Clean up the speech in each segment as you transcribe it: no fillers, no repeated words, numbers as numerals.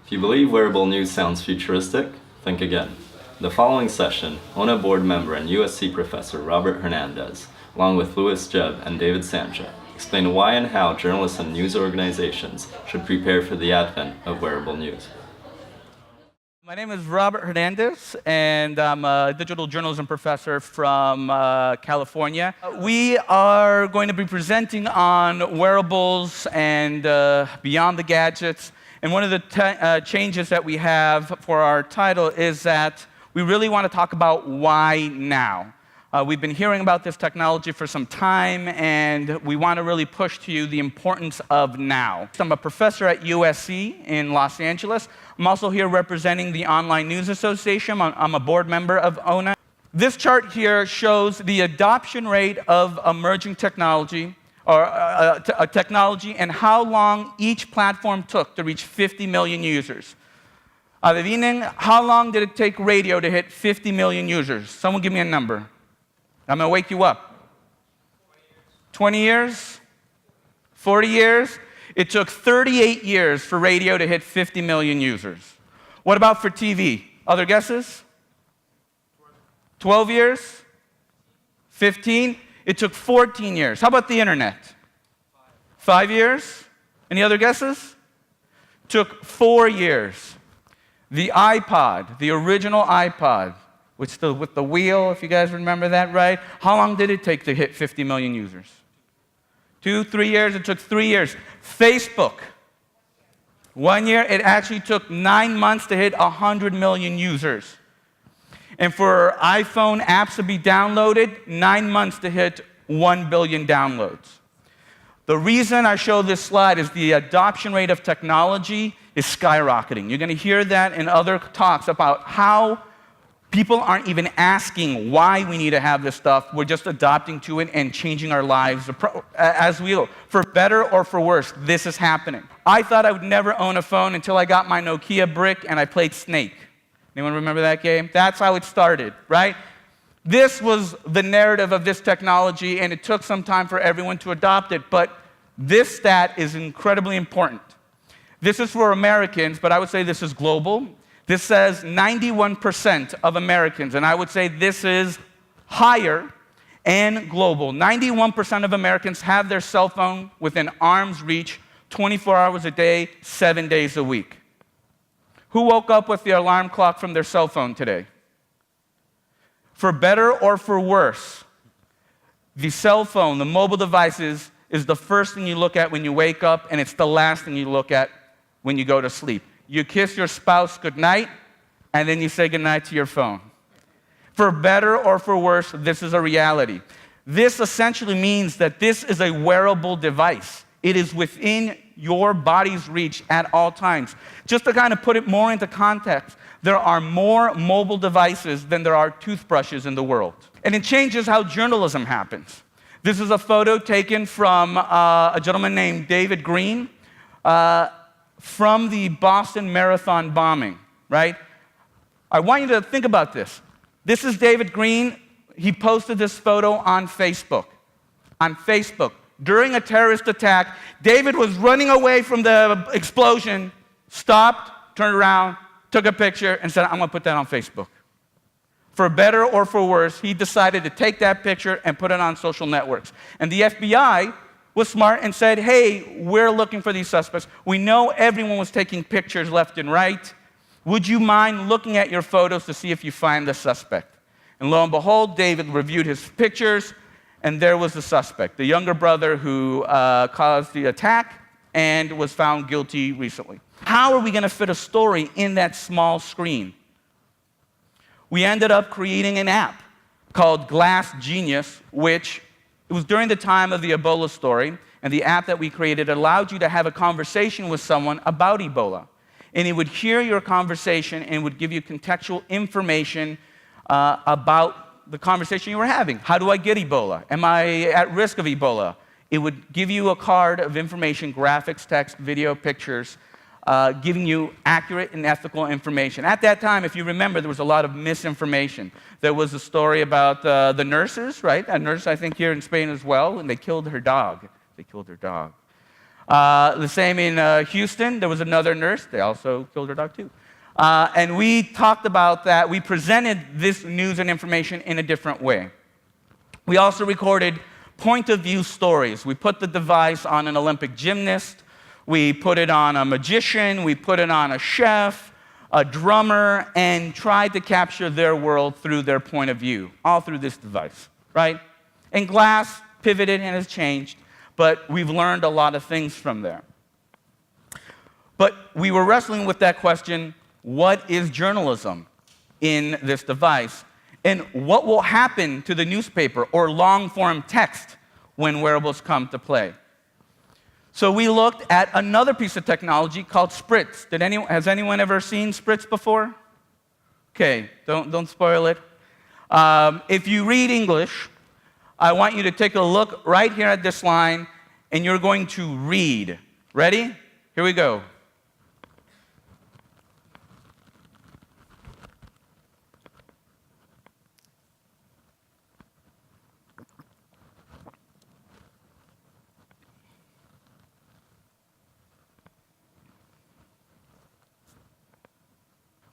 If you believe wearable news sounds futuristic, think again. The following session, ONA board member and USC professor Robert Hernandez, along with Jebb and David Sancha, explain why and how journalists and news organizations should prepare for the advent of wearable news. My name is Robert Hernandez, and I'm a digital journalism professor from California. We are going to be presenting on wearables and beyond the gadgets. And one of the changes that we have for our title is that we really want to talk about why now. We've been hearing about this technology for some time, and we want to really push to you the importance of now. I'm a professor at USC in Los Angeles. I'm also here representing the Online News Association. I'm a board member of ONA. This chart here shows the adoption rate of emerging technology, or a technology, and how long each platform took to reach 50 million users. Adivinen, how long did it take radio to hit 50 million users? Someone give me a number. I'm going to wake you up. 20 years? 40 years? It took 38 years for radio to hit 50 million users. What about for TV? Other guesses? 12 years? 15? It took 14 years. How about the internet? 5 years? Any other guesses? Took 4 years. The iPod, the original iPod, with the wheel, if you guys remember that, right? How long did it take to hit 50 million users? 2, 3 years? It took 3 years. Facebook, 1 year. It actually took 9 months to hit 100 million users. And for iPhone apps to be downloaded, 9 months to hit 1 billion downloads. The reason I show this slide is the adoption rate of technology is skyrocketing. You're going to hear that in other talks about how people aren't even asking why we need to have this stuff. We're just adopting to it and changing our lives as we go. For better or for worse, this is happening. I thought I would never own a phone until I got my Nokia brick and I played Snake. Anyone remember that game? That's how it started, right? This was the narrative of this technology, and it took some time for everyone to adopt it, but this stat is incredibly important. This is for Americans, but I would say this is global. This says 91% of Americans, and I would say this is higher and global. 91% of Americans have their cell phone within arm's reach 24 hours a day, 7 days a week. Who woke up with the alarm clock from their cell phone today? For better or for worse, the cell phone, the mobile devices, is the first thing you look at when you wake up, and it's the last thing you look at when you go to sleep. You kiss your spouse goodnight, and then you say goodnight to your phone. For better or for worse, this is a reality. This essentially means that this is a wearable device. It is within your body's reach at all times. Just to kind of put it more into context, there are more mobile devices than there are toothbrushes in the world. And it changes how journalism happens. This is a photo taken from a gentleman named David Green from the Boston Marathon bombing, right? I want you to think about this. This is David Green. He posted this photo on Facebook. On Facebook. During a terrorist attack, David was running away from the explosion, stopped, turned around, took a picture, and said, I'm going to put that on Facebook. For better or for worse, he decided to take that picture and put it on social networks. And the FBI was smart and said, hey, we're looking for these suspects. We know everyone was taking pictures left and right. Would you mind looking at your photos to see if you find the suspect? And lo and behold, David reviewed his pictures, and there was the suspect, the younger brother who caused the attack and was found guilty recently. How are we going to fit a story in that small screen? We ended up creating an app called Glass Genius, which it was during the time of the Ebola story, and the app that we created allowed you to have a conversation with someone about Ebola. And it would hear your conversation and would give you contextual information about the conversation you were having. How do I get Ebola? Am I at risk of Ebola? It would give you a card of information, graphics, text, video, pictures, giving you accurate and ethical information. At that time, if you remember, there was a lot of misinformation. There was a story about the nurses, right? A nurse, I think, here in Spain as well, and they killed her dog. They killed her dog. The same in Houston. There was another nurse. They also killed her dog, too. And we talked about that. We presented this news and information in a different way. We also recorded point-of-view stories. We put the device on an Olympic gymnast. We put it on a magician. We put it on a chef, a drummer, and tried to capture their world through their point of view, all through this device, right? And glass pivoted and has changed, but we've learned a lot of things from there. But we were wrestling with that question, what is journalism in this device? And what will happen to the newspaper or long-form text when wearables come to play? So we looked at another piece of technology called Spritz. Has anyone ever seen Spritz before? Okay, don't spoil it. If you read English, I want you to take a look right here at this line, and you're going to read. Ready? Here we go.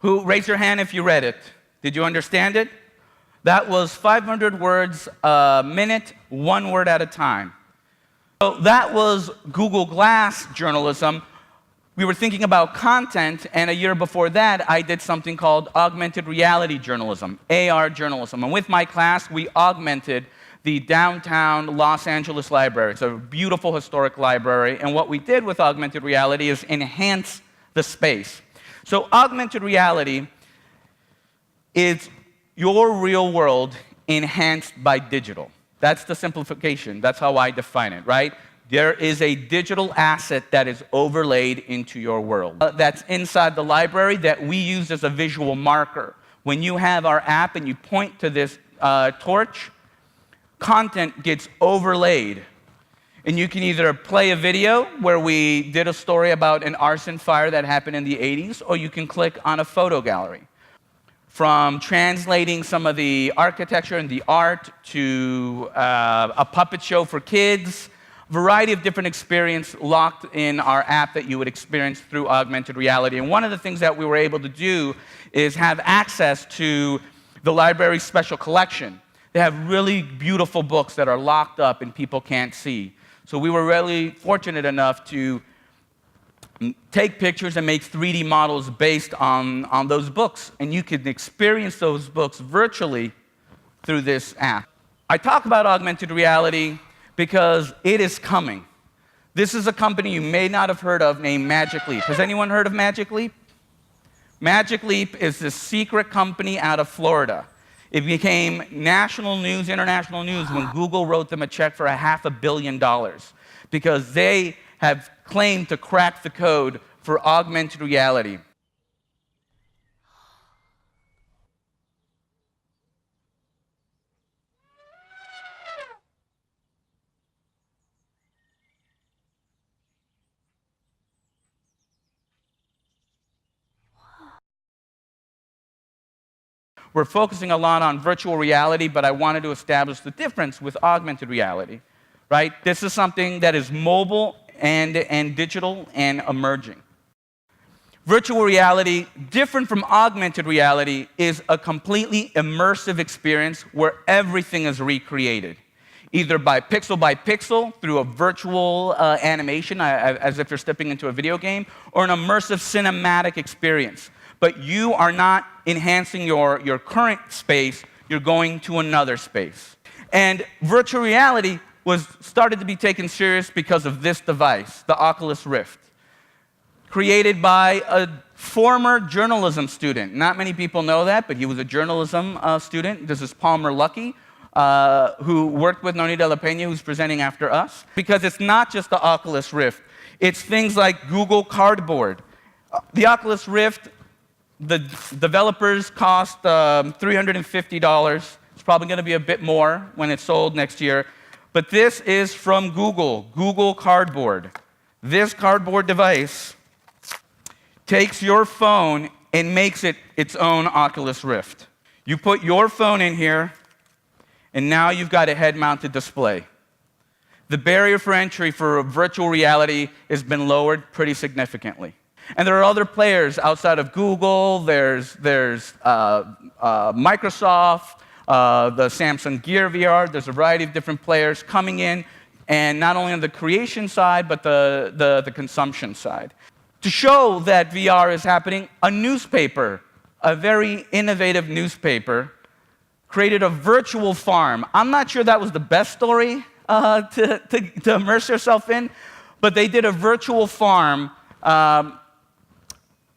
Raise your hand if you read it. Did you understand it? That was 500 words a minute, one word at a time. So that was Google Glass journalism. We were thinking about content, and a year before that, I did something called Augmented Reality journalism, AR journalism. And with my class, we augmented the downtown Los Angeles library. It's a beautiful historic library, and what we did with augmented reality is enhance the space. So augmented reality is your real world enhanced by digital. That's the simplification. That's how I define it, right? There is a digital asset that is overlaid into your world. That's inside the library that we use as a visual marker. When you have our app and you point to this torch, content gets overlaid. And you can either play a video where we did a story about an arson fire that happened in the 80s, or you can click on a photo gallery. From translating some of the architecture and the art to a puppet show for kids, a variety of different experience locked in our app that you would experience through augmented reality. And one of the things that we were able to do is have access to the library's special collection. They have really beautiful books that are locked up and people can't see. So we were really fortunate enough to take pictures and make 3D models based on those books. And you can experience those books virtually through this app. I talk about augmented reality because it is coming. This is a company you may not have heard of named Magic Leap. Has anyone heard of Magic Leap? Magic Leap is this secret company out of Florida. It became national news, international news, when Google wrote them a check for $500 million because they have claimed to crack the code for augmented reality. We're focusing a lot on virtual reality, but I wanted to establish the difference with augmented reality, right? This is something that is mobile and digital and emerging. Virtual reality, different from augmented reality, is a completely immersive experience where everything is recreated, either by pixel through a virtual animation, as if you're stepping into a video game, or an immersive cinematic experience. But you are not enhancing your current space, you're going to another space. And virtual reality started to be taken serious because of this device, the Oculus Rift, created by a former journalism student. Not many people know that, but he was a journalism student. This is Palmer Luckey, who worked with Noni de la Peña, who's presenting after us. Because it's not just the Oculus Rift. It's things like Google Cardboard. The Oculus Rift, the developers cost $350. It's probably going to be a bit more when it's sold next year. But this is from Google, Google Cardboard. This cardboard device takes your phone and makes it its own Oculus Rift. You put your phone in here, and now you've got a head-mounted display. The barrier for entry for virtual reality has been lowered pretty significantly. And there are other players outside of Google. There's Microsoft, the Samsung Gear VR. There's a variety of different players coming in, and not only on the creation side, but the consumption side. To show that VR is happening, a newspaper, a very innovative newspaper, created a virtual farm. I'm not sure that was the best story to immerse yourself in, but they did a virtual farm.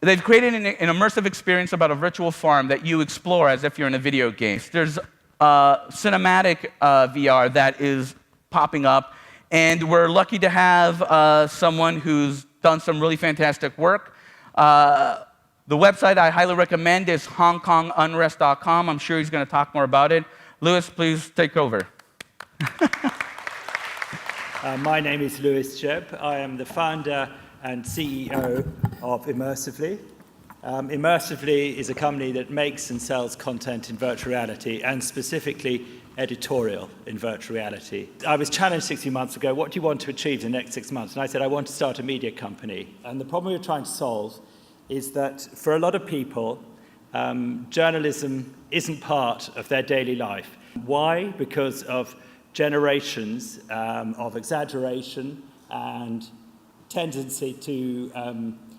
They've created an immersive experience about a virtual farm that you explore as if you're in a video game. There's cinematic VR that is popping up, and we're lucky to have someone who's done some really fantastic work. The website I highly recommend is hongkongunrest.com. I'm sure he's going to talk more about it. Louis, please take over. My name is Louis Jebb. I am the founder and CEO of Immersively. Immersively is a company that makes and sells content in virtual reality, and specifically editorial in virtual reality. I was challenged 16 months ago, what do you want to achieve in the next 6 months? And I said, I want to start a media company. And the problem we were trying to solve is that for a lot of people, journalism isn't part of their daily life. Why? Because of generations of exaggeration and tendency to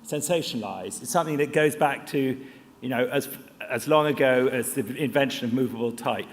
sensationalize. It's something that goes back to, as long ago as the invention of movable type.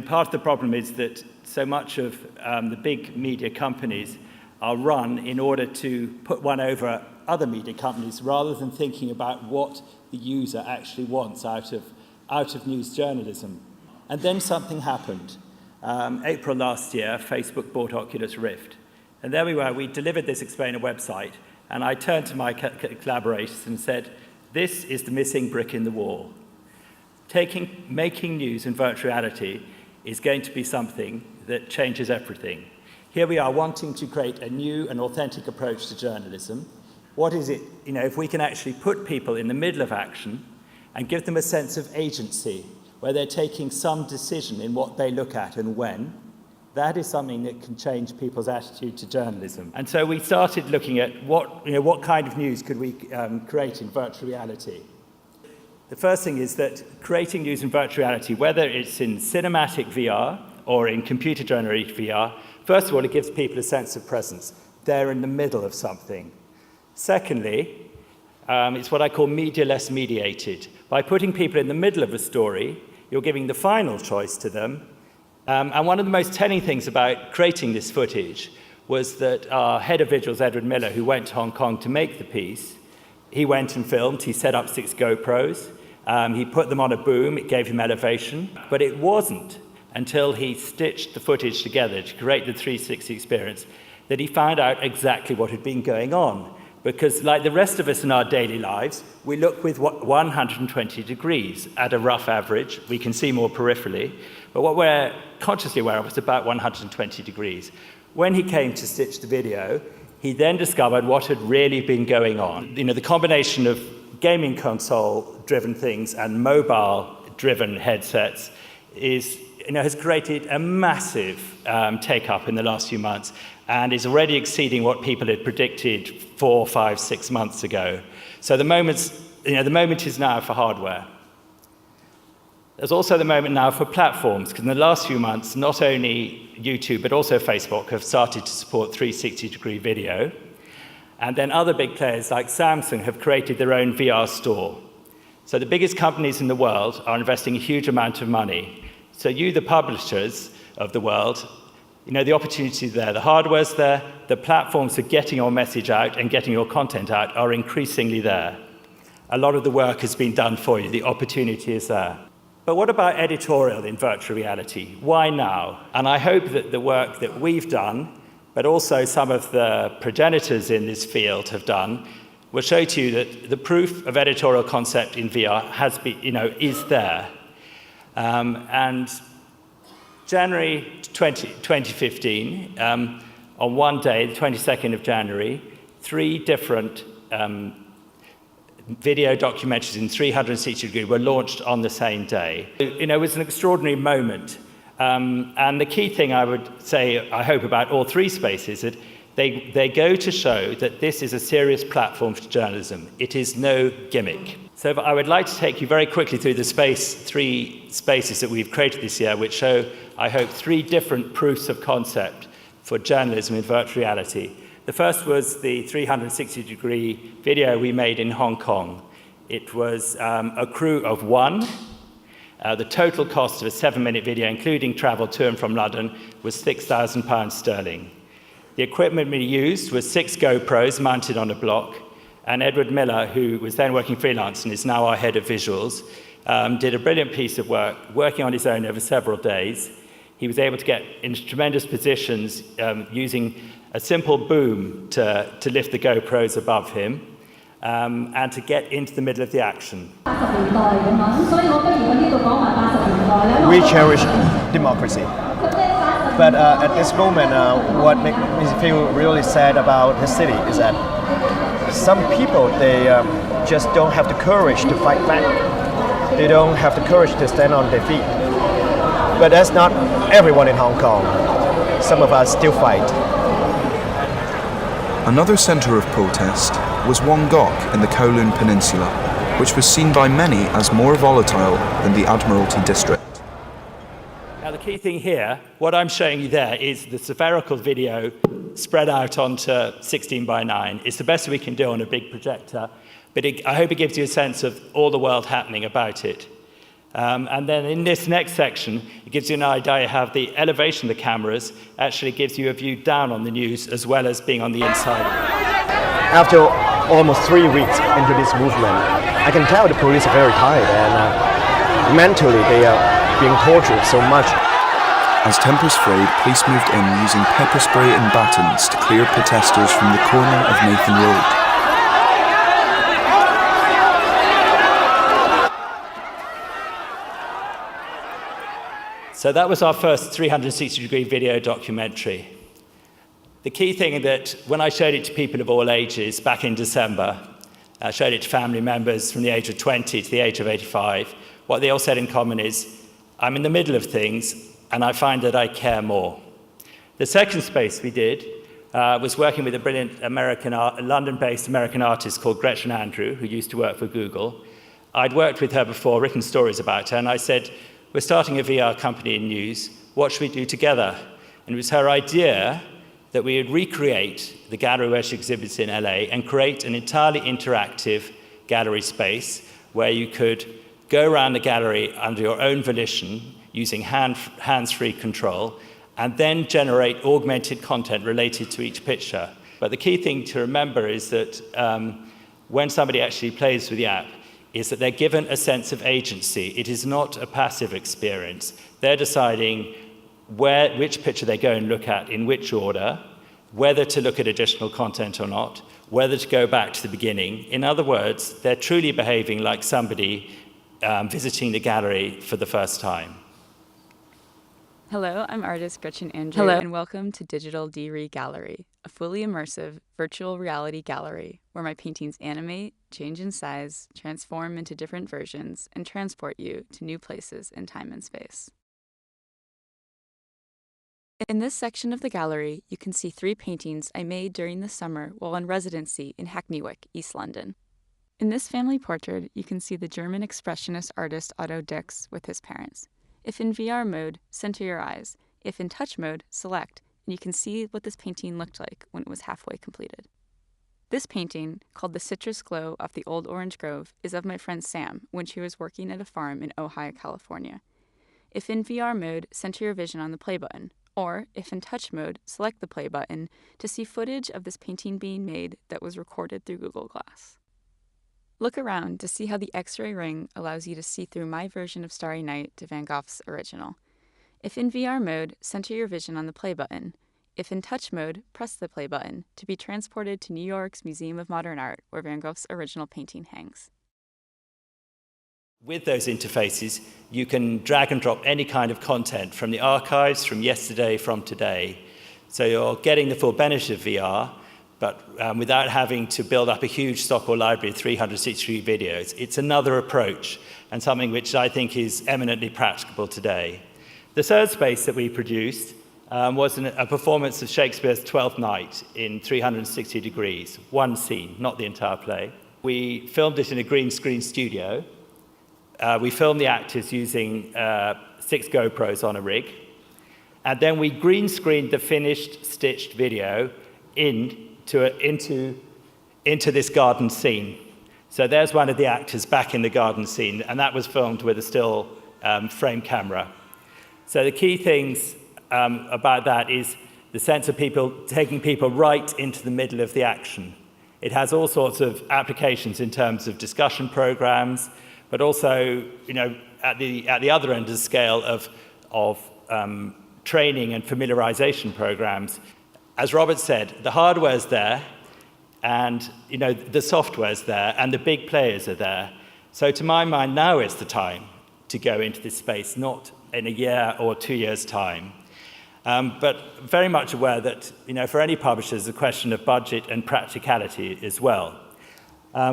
Part of the problem is that so much of the big media companies are run in order to put one over other media companies rather than thinking about what the user actually wants out of news journalism. And then something happened. April last year, Facebook bought Oculus Rift. And there we were, we delivered this explainer website, and I turned to my collaborators and said, this is the missing brick in the wall. Making news in virtual reality is going to be something that changes everything. Here we are wanting to create a new and authentic approach to journalism. What is it, if we can actually put people in the middle of action and give them a sense of agency, where they're taking some decision in what they look at and when, that is something that can change people's attitude to journalism. And so we started looking at what kind of news could we create in virtual reality. The first thing is that creating news in virtual reality, whether it's in cinematic VR or in computer-generated VR, first of all, it gives people a sense of presence. They're in the middle of something. Secondly, it's what I call media-less mediated. By putting people in the middle of a story, you're giving the final choice to them. And one of the most telling things about creating this footage was that our head of visuals, Edward Miller, who went to Hong Kong to make the piece, he went and filmed. He set up 6 GoPros. He put them on a boom. It gave him elevation. But it wasn't until he stitched the footage together to create the 360 experience that he found out exactly what had been going on. Because like the rest of us in our daily lives, we look with 120 degrees at a rough average. We can see more peripherally. But what we're consciously aware of is about 120 degrees. When he came to stitch the video, he then discovered what had really been going on. The combination of gaming console-driven things and mobile-driven headsets has created a massive take-up in the last few months, and is already exceeding what people had predicted 4, 5, 6 months ago. So the moment is now for hardware. There's also the moment now for platforms, because in the last few months, not only YouTube, but also Facebook have started to support 360-degree video. And then other big players like Samsung have created their own VR store. So the biggest companies in the world are investing a huge amount of money. So you, the publishers of the world, the opportunity is there. The hardware's there. The platforms for getting your message out and getting your content out are increasingly there. A lot of the work has been done for you. The opportunity is there. But what about editorial in virtual reality? Why now? And I hope that the work that we've done, but also some of the progenitors in this field have done, will show to you that the proof of editorial concept in VR has been, is there. And January 2015, on one day, the 22nd of January, 3 different video documentaries in 360 degrees were launched on the same day. It was an extraordinary moment. And the key thing I would say, I hope, about all three spaces is that they go to show that this is a serious platform for journalism. It is no gimmick. So I would like to take you very quickly through the three spaces that we've created this year, which show, I hope, three different proofs of concept for journalism in virtual reality. The first was the 360-degree video we made in Hong Kong. It was a crew of one. The total cost of a 7-minute video, including travel to and from London, was £6,000 sterling. The equipment we used was 6 GoPros mounted on a block, and Edward Miller, who was then working freelance and is now our head of visuals, did a brilliant piece of work, working on his own over several days. He was able to get into tremendous positions using a simple boom to lift the GoPros above him, and to get into the middle of the action. We cherish democracy. But at this moment, what makes me feel really sad about the city is that some people, they just don't have the courage to fight back. They don't have the courage to stand on their feet. But that's not everyone in Hong Kong. Some of us still fight. Another centre of protest was Wong Gok in the Kowloon Peninsula, which was seen by many as more volatile than the Admiralty District. Now, the key thing here, what I'm showing you there is the spherical video spread out onto 16:9. It's the best we can do on a big projector, but I hope it gives you a sense of all the world happening about it. And then in this next section, it gives you an idea how the elevation of the cameras actually gives you a view down on the news as well as being on the inside. After almost 3 weeks into this movement, I can tell the police are very tired and mentally they are being tortured so much. As tempers frayed, police moved in using pepper spray and batons to clear protesters from the corner of Nathan Road. So that was our first 360-degree video documentary. The key thing that when I showed it to people of all ages back in December, I showed it to family members from the age of 20 to the age of 85, what they all said in common is, I'm in the middle of things and I find that I care more. The second space we did was working with a brilliant London-based American artist called Gretchen Andrew, who used to work for Google. I'd worked with her before, written stories about her, and I said, we're starting a VR company in news, what should we do together? And it was her idea that we would recreate the gallery where she exhibits in LA and create an entirely interactive gallery space where you could go around the gallery under your own volition using hands-free control and then generate augmented content related to each picture. But the key thing to remember is that when somebody actually plays with the app, is that they're given a sense of agency. It is not a passive experience. They're deciding which picture they go and look at in which order, whether to look at additional content or not, whether to go back to the beginning. In other words, they're truly behaving like somebody visiting the gallery for the first time. Hello, I'm artist Gretchen Andrew, and welcome to Digital D-Re Gallery, a fully immersive virtual reality gallery where my paintings animate, change in size, transform into different versions, and transport you to new places in time and space. In this section of the gallery, you can see 3 paintings I made during the summer while on residency in Hackneywick, East London. In this family portrait, you can see the German expressionist artist Otto Dix with his parents. If in VR mode, center your eyes. If in touch mode, select, and you can see what this painting looked like when it was halfway completed. This painting, called The Citrus Glow off the Old Orange Grove, is of my friend Sam when she was working at a farm in Ojai, California. If in VR mode, center your vision on the play button, or if in touch mode, select the play button to see footage of this painting being made that was recorded through Google Glass. Look around to see how the X-ray ring allows you to see through my version of Starry Night to Van Gogh's original. If in VR mode, center your vision on the play button. If in touch mode, press the play button to be transported to New York's Museum of Modern Art, where Van Gogh's original painting hangs. With those interfaces, you can drag and drop any kind of content from the archives, from yesterday, from today. So you're getting the full benefit of VR, but without having to build up a huge stock or library of 360 videos. It's another approach, and something which I think is eminently practicable today. The third space that we produced was a performance of Shakespeare's Twelfth Night in 360 degrees, one scene, not the entire play. We filmed it in a green screen studio. We filmed the actors using 6 GoPros on a rig. And then we green screened the finished, stitched video into this garden scene. So there's one of the actors back in the garden scene, and that was filmed with a still frame camera. So the key things about that is the sense of taking people right into the middle of the action. It has all sorts of applications in terms of discussion programs, but also, at the other end of the scale of training and familiarization programs. As Robert said, the hardware's there, and the software's there, and the big players are there. So to my mind, now is the time to go into this space, not in a year or 2 years' time. But very much aware that, for any publisher, it's a question of budget and practicality as well.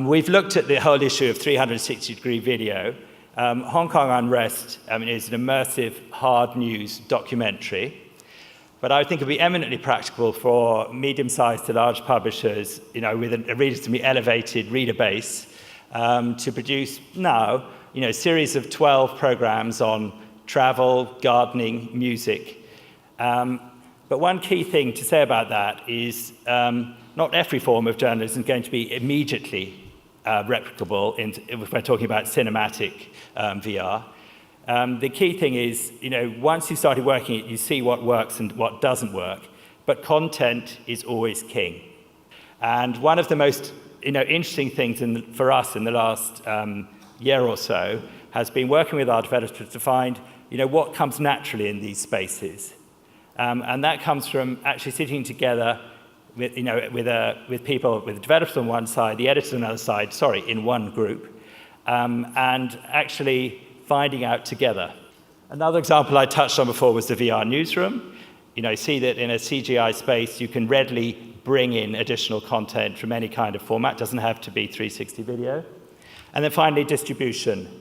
We've looked at the whole issue of 360-degree video. Hong Kong Unrest is an immersive, hard news documentary. But I think it would be eminently practical for medium-sized to large publishers, with a reasonably elevated reader base, to produce now, a series of 12 programs on travel, gardening, music. But one key thing to say about that is not every form of journalism is going to be immediately replicable if we're talking about cinematic VR. The key thing is, once you started working it, you see what works and what doesn't work, but content is always king. And one of the most, interesting things for us in the last year or so has been working with our developers to find, what comes naturally in these spaces. And that comes from actually sitting together with people, with the developers on one side, the editors on the other side, in one group, and actually finding out together. Another example I touched on before was the VR newsroom. See that in a CGI space, you can readily bring in additional content from any kind of format. It doesn't have to be 360 video. And then finally, distribution.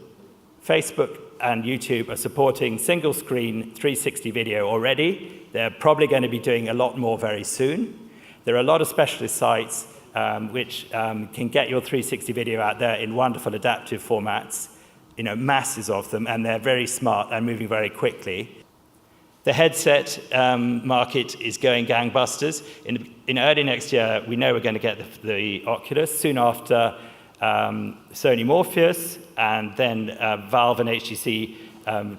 Facebook and YouTube are supporting single-screen 360 video already. They're probably going to be doing a lot more very soon. There are a lot of specialist sites which can get your 360 video out there in wonderful adaptive formats, masses of them, and they're very smart and moving very quickly. The headset market is going gangbusters. In early next year, we know we're going to get the Oculus. Soon after, Sony Morpheus, and then Valve and HTC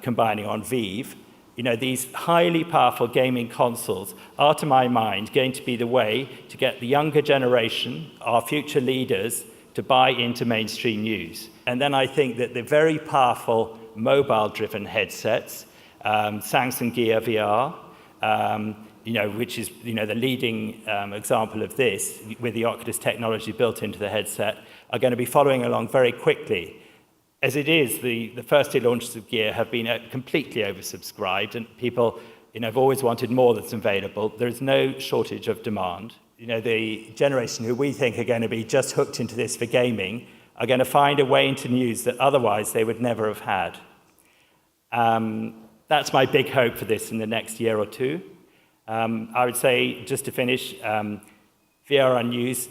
combining on Vive. These highly powerful gaming consoles are, to my mind, going to be the way to get the younger generation, our future leaders, to buy into mainstream news. And then I think that the very powerful mobile-driven headsets, Samsung Gear VR, which is the leading example of this, with the Oculus technology built into the headset, are going to be following along very quickly. As it is, the first 2 launches of Gear have been completely oversubscribed, and people have always wanted more that's available. There is no shortage of demand. The generation who we think are going to be just hooked into this for gaming are going to find a way into news that otherwise they would never have had. That's my big hope for this in the next year or 2. I would say, just to finish, VR News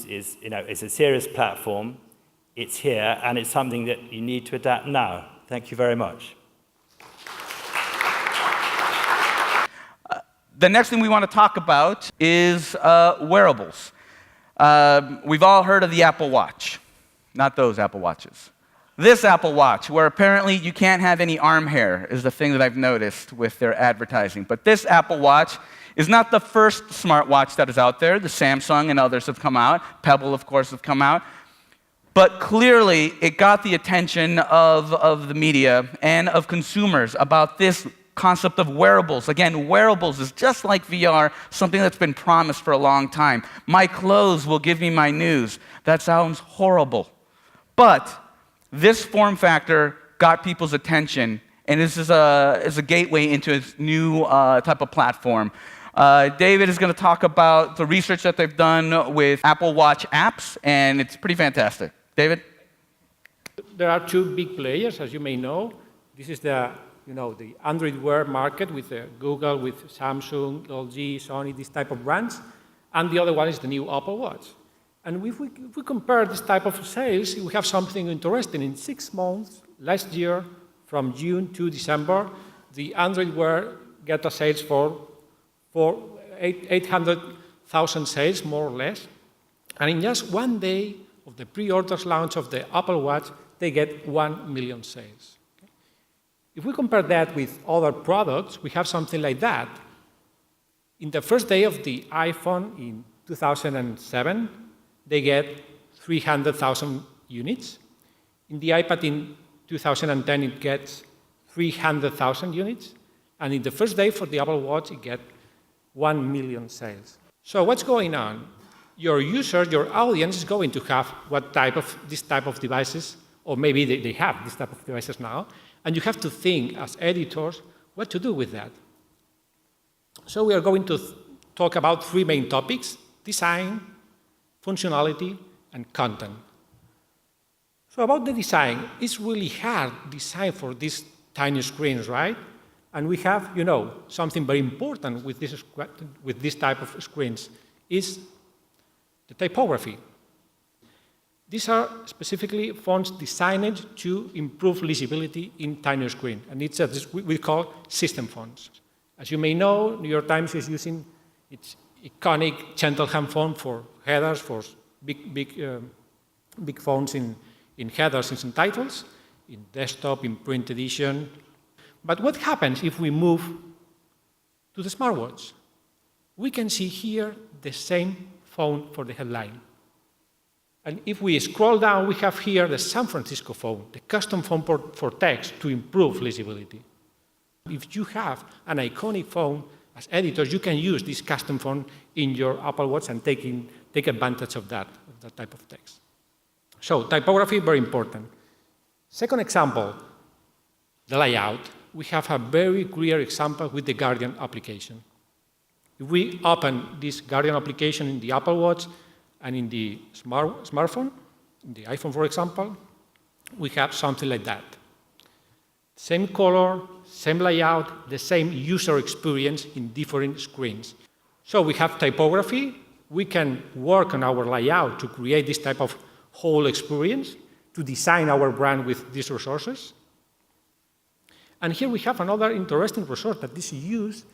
is a serious platform. It's here, and it's something that you need to adapt now. Thank you very much. The next thing we want to talk about is wearables. We've all heard of the Apple Watch. Not those Apple Watches. This Apple Watch, where apparently you can't have any arm hair, is the thing that I've noticed with their advertising. But this Apple Watch is not the first smartwatch that is out there. The Samsung and others have come out. Pebble, of course, have come out. But clearly, it got the attention of the media and of consumers about this concept of wearables. Again, wearables is just like VR, something that's been promised for a long time. My clothes will give me my news. That sounds horrible. But this form factor got people's attention, and this is a gateway into a new type of platform. David is going to talk about the research that they've done with Apple Watch apps, and it's pretty fantastic. David? There are 2 big players, as you may know. This is the the Android Wear market with Google, with Samsung, LG, Sony, this type of brands. And the other one is the new Apple Watch. And if we compare this type of sales, we have something interesting. In 6 months, last year, from June to December, the Android Wear get a sales for 800,000 sales, more or less. And in just 1 day of the pre-orders launch of the Apple Watch, they get 1 million sales. Okay? If we compare that with other products, we have something like that. In the first day of the iPhone in 2007, they get 300,000 units. In the iPad in 2010, it gets 300,000 units. And in the first day for the Apple Watch, it gets 1 million sales. So what's going on? Your user, your audience is going to have this type of devices, or maybe they have this type of devices now, and you have to think as editors what to do with that. So we are going to talk about 3 main topics: design, functionality, and content. So about the design, it's really hard design for these tiny screens, right? And we have, something very important with this type of screens is the typography. These are specifically fonts designed to improve legibility in tiny screen, and it's we call system fonts. As you may know, New York Times is using its iconic Cheltenham font for headers, for big fonts in headers and in titles, in desktop, in print edition. But what happens if we move to the smartwatch? We can see here the same font for the headline. And if we scroll down, we have here the San Francisco font, the custom font for text to improve legibility. If you have an iconic font, as editors, you can use this custom font in your Apple Watch and take advantage of that type of text. So typography, very important. Second example, the layout. We have a very clear example with the Guardian application. If we open this Guardian application in the Apple Watch and in the smartphone, in the iPhone, for example, we have something like that. Same color, same layout, the same user experience in different screens. So we have typography. We can work on our layout to create this type of whole experience, to design our brand with these resources. And here we have another interesting resource that is use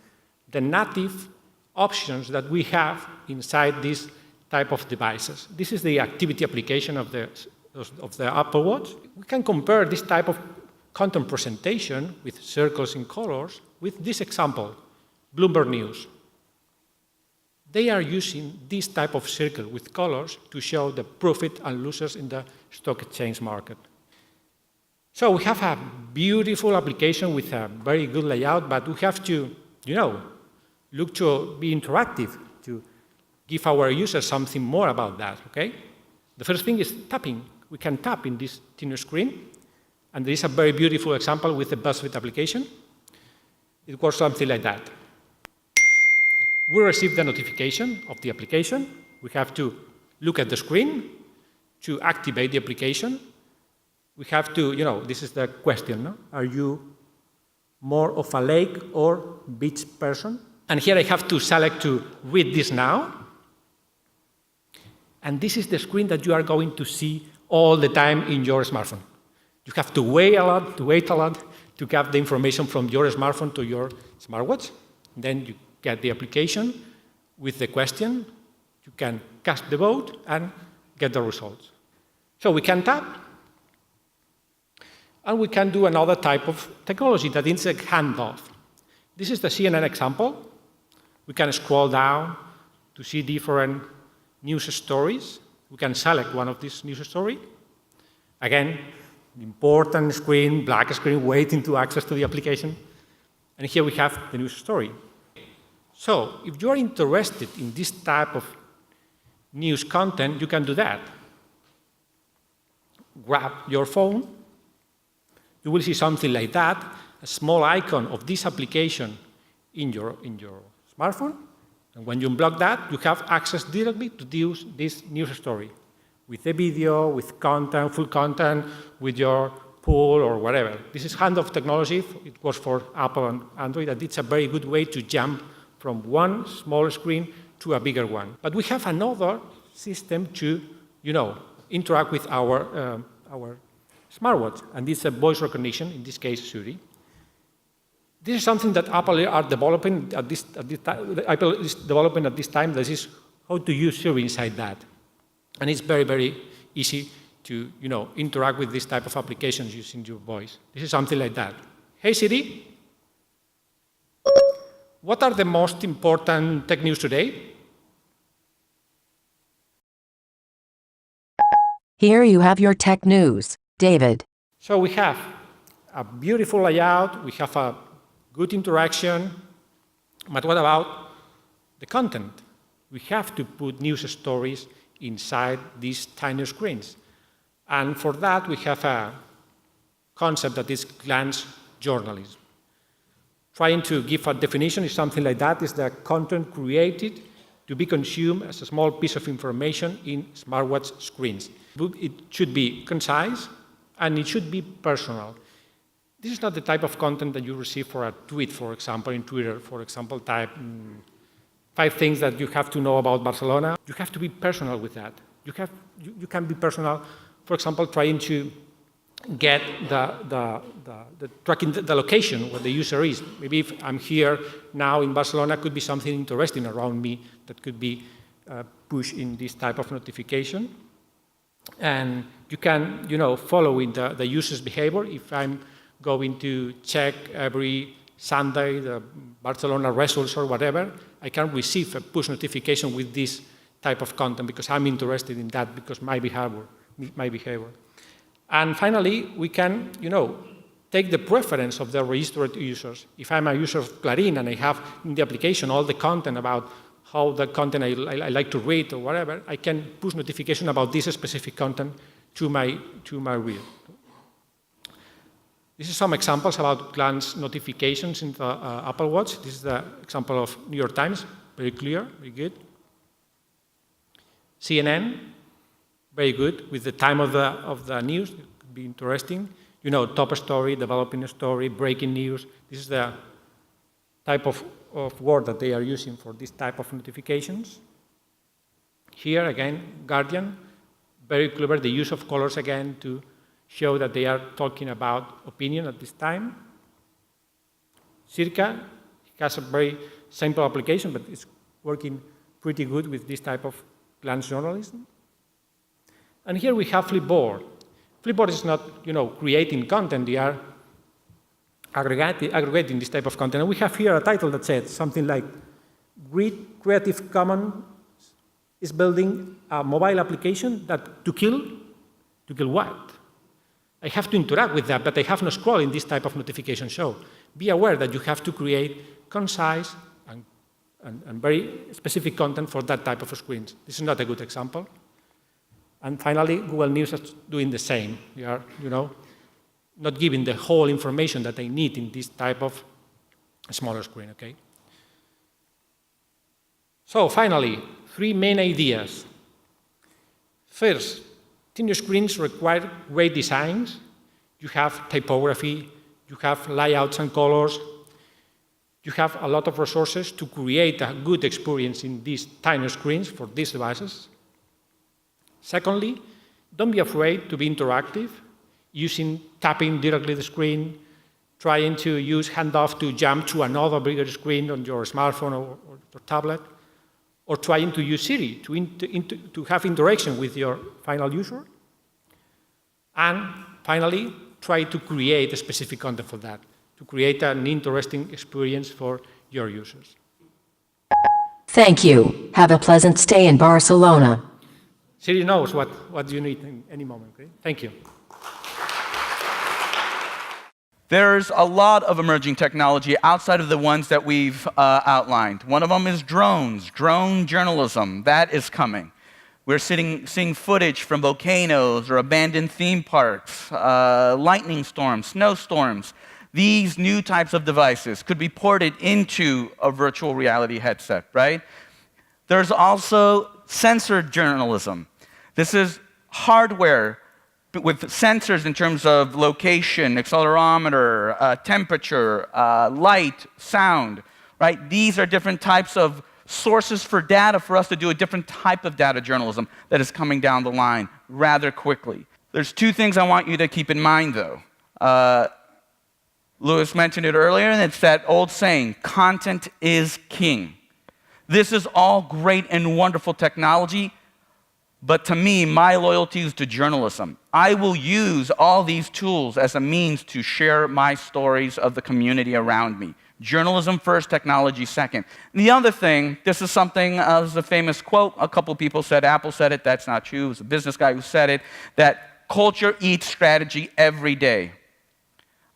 the native options that we have inside this type of devices. This is the activity application of the Apple Watch. We can compare this type of content presentation with circles and colors with this example, Bloomberg News. They are using this type of circle with colors to show the profit and losers in the stock exchange market. So we have a beautiful application with a very good layout, but we have to, look to be interactive, to give our users something more about that, okay? The first thing is tapping. We can tap in this thinner screen, and there is a very beautiful example with the BuzzFeed application. It works something like that. We receive the notification of the application. We have to look at the screen to activate the application. We have to, this is the question, no? Are you more of a lake or beach person? And here I have to select to read this now. And this is the screen that you are going to see all the time in your smartphone. You have to wait a lot to get the information from your smartphone to your smartwatch. Then you get the application with the question. You can cast the vote and get the results. So we can tap. And we can do another type of technology that is a handoff. This is the CNN example. We can scroll down to see different news stories. We can select one of these news stories. Again, important screen, black screen, waiting to access to the application. And here we have the news story. So if you are interested in this type of news content, you can do that. Grab your phone. You will see something like that, a small icon of this application in your smartphone. And when you unblock that, you have access directly to this news story with the video, with content, full content, with your pool or whatever. This is handoff technology. It was for Apple and Android, and it's a very good way to jump from one small screen to a bigger one. But we have another system to, interact with our smartwatch, and this is a voice recognition, in this case, Siri. This is something that Apple are developing at this time. Apple is developing at this time. This is how to use Siri inside that, and it's very, very easy to interact with this type of applications using your voice. This is something like that. Hey Siri, what are the most important tech news today? Here you have your tech news, David. So we have a beautiful layout, we have a good interaction, but what about the content? We have to put news stories inside these tiny screens. And for that, we have a concept that is glance journalism. Trying to give a definition is something like that, is the content created to be consumed as a small piece of information in smartwatch screens. It should be concise, and it should be personal. This is not the type of content that you receive for a tweet, for example, in Twitter. For example, type 5 things that you have to know about Barcelona. You have to be personal with that. You can be personal, for example, trying to get the tracking the location where the user is. Maybe if I'm here now in Barcelona, could be something interesting around me that could be pushed in this type of notification. And you can, follow in the user's behavior. If I'm going to check every Sunday the Barcelona results or whatever, I can receive a push notification with this type of content because I'm interested in that, because my behavior. And finally, we can, take the preference of the registered users. If I'm a user of Clarín and I have in the application all the content about how the content I like to read or whatever, I can push notification about this specific content to my reader. This is some examples about glance notifications in the Apple Watch. This is the example of New York Times, very clear, very good. CNN, very good, with the time of the news, it could be interesting. Top story, developing story, breaking news. This is the type of word that they are using for this type of notifications. Here, again, Guardian, very clever, the use of colors again to show that they are talking about opinion at this time. Circa has a very simple application, but it's working pretty good with this type of glance journalism. And here we have Flipboard. Flipboard is not, creating content, they are aggregating this type of content. And we have here a title that says something like, Creative Commons is building a mobile application that to kill what? I have to interact with that, but I have no scroll in this type of notification show. Be aware that you have to create concise and very specific content for that type of screens. This is not a good example. And finally, Google News is doing the same. They are, not giving the whole information that they need in this type of smaller screen, okay? So finally, 3 main ideas. First, thin screens require great designs. You have typography, you have layouts and colors. You have a lot of resources to create a good experience in these tiny screens for these devices. Secondly, don't be afraid to be interactive, using tapping directly the screen, trying to use handoff to jump to another bigger screen on your smartphone or your tablet, or trying to use Siri to have interaction with your final user. And finally, try to create a specific content for that, to create an interesting experience for your users. Thank you. Have a pleasant stay in Barcelona. Siri knows what you need in any moment, okay? Thank you. There's a lot of emerging technology outside of the ones that we've outlined. One of them is drones, drone journalism. That is coming. We're seeing footage from volcanoes or abandoned theme parks, lightning storms, snowstorms. These new types of devices could be ported into a virtual reality headset, right? There's also sensor journalism. This is hardware with sensors in terms of location, accelerometer, temperature, light, sound, right? These are different types of sources for data for us to do a different type of data journalism that is coming down the line rather quickly. There's two things I want you to keep in mind, though. Lewis mentioned it earlier, and it's that old saying, content is king. This is all great and wonderful technology, but to me, my loyalty is to journalism. I will use all these tools as a means to share my stories of the community around me. Journalism first, technology second. And the other thing, this is something, this is a famous quote, a couple people said, Apple said it, that's not true, it was a business guy who said it, that culture eats strategy every day.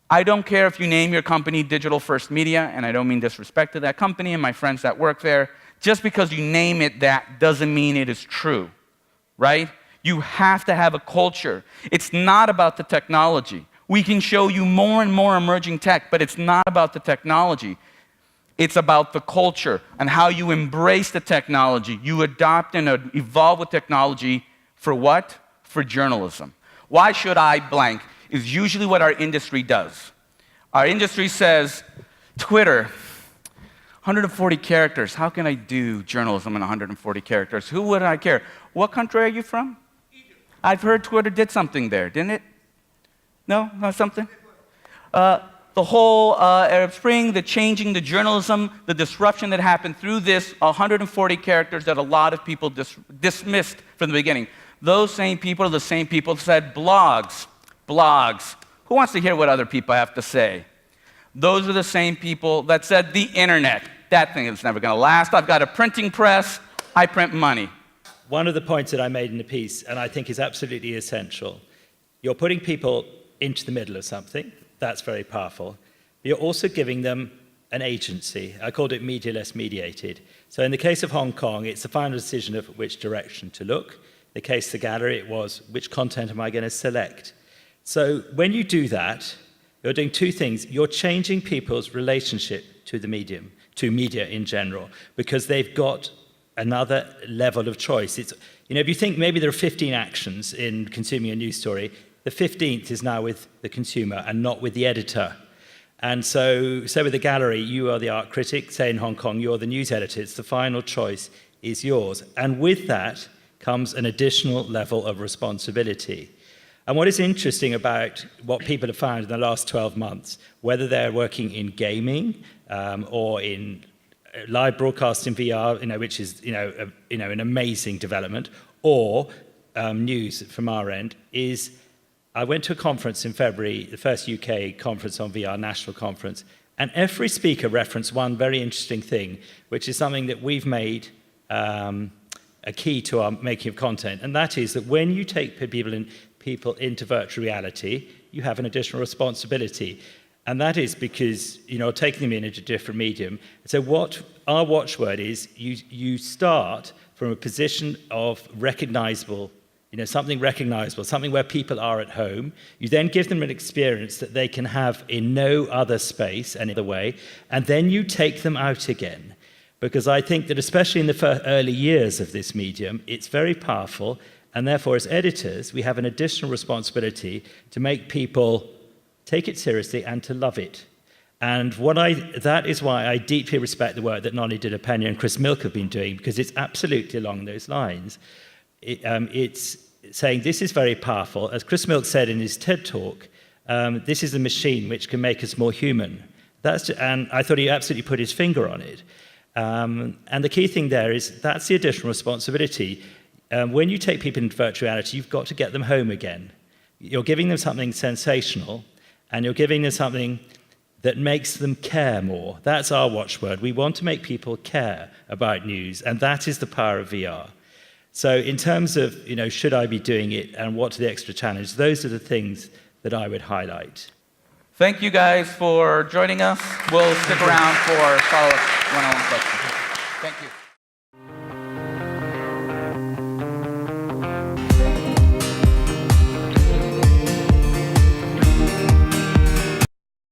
I don't care if you name your company Digital First Media, and I don't mean disrespect to that company and my friends that work there. Just because you name it that doesn't mean it is true, right? You have to have a culture. It's not about the technology. We can show you more and more emerging tech, but it's not about the technology. It's about the culture and how you embrace the technology. You adopt and evolve with technology for what? For journalism. Why should I blank is usually what our industry does. Our industry says, Twitter, 140 characters. How can I do journalism in 140 characters? Who would I care? What country are you from? Egypt. I've heard Twitter did something there, didn't it? No? Not something? The whole Arab Spring, the changing, the journalism, the disruption that happened through this 140 characters that a lot of people dismissed from the beginning. Those same people are the same people that said blogs. Who wants to hear what other people have to say? Those are the same people that said the internet. That thing is never going to last. I've got a printing press. I print money. One of the points that I made in the piece, and I think is absolutely essential, you're putting people into the middle of something. That's very powerful. But you're also giving them an agency. I called it media-less mediated. So in the case of Hong Kong, it's the final decision of which direction to look. In the case of the gallery, it was which content am I going to select? So when you do that, you're doing two things. You're changing people's relationship to the medium, to media in general, because they've got another level of choice. It's, if you think maybe there are 15 actions in consuming a news story, the 15th is now with the consumer and not with the editor. And so with the gallery, you are the art critic. Say in Hong Kong, you're the news editor. It's the final choice is yours. And with that comes an additional level of responsibility. And what is interesting about what people have found in the last 12 months, whether they're working in gaming or in live broadcast in VR, which is an amazing development, or news from our end, is I went to a conference in February, the first UK conference on VR, national conference, and every speaker referenced one very interesting thing, which is something that we've made a key to our making of content, and that is that when you take people into virtual reality, you have an additional responsibility. And that is because, taking them in into a different medium. So what our watchword is, you start from a position of recognizable, something recognizable, something where people are at home. You then give them an experience that they can have in no other space, any other way, and then you take them out again. Because I think that especially in the early years of this medium, it's very powerful, and therefore as editors, we have an additional responsibility to make people take it seriously and to love it. And that is why I deeply respect the work that Nonny Didapena and Chris Milk have been doing, because it's absolutely along those lines. It's saying this is very powerful. As Chris Milk said in his TED talk, this is a machine which can make us more human. And I thought he absolutely put his finger on it. And the key thing there is that's the additional responsibility. When you take people into virtual reality, you've got to get them home again. You're giving them something sensational, and you're giving them something that makes them care more. That's our watchword. We want to make people care about news, and that is the power of VR. So in terms of, should I be doing it and what's the extra challenge, those are the things that I would highlight. Thank you guys for joining us. We'll stick around for follow-up one-on-one questions. Thank you.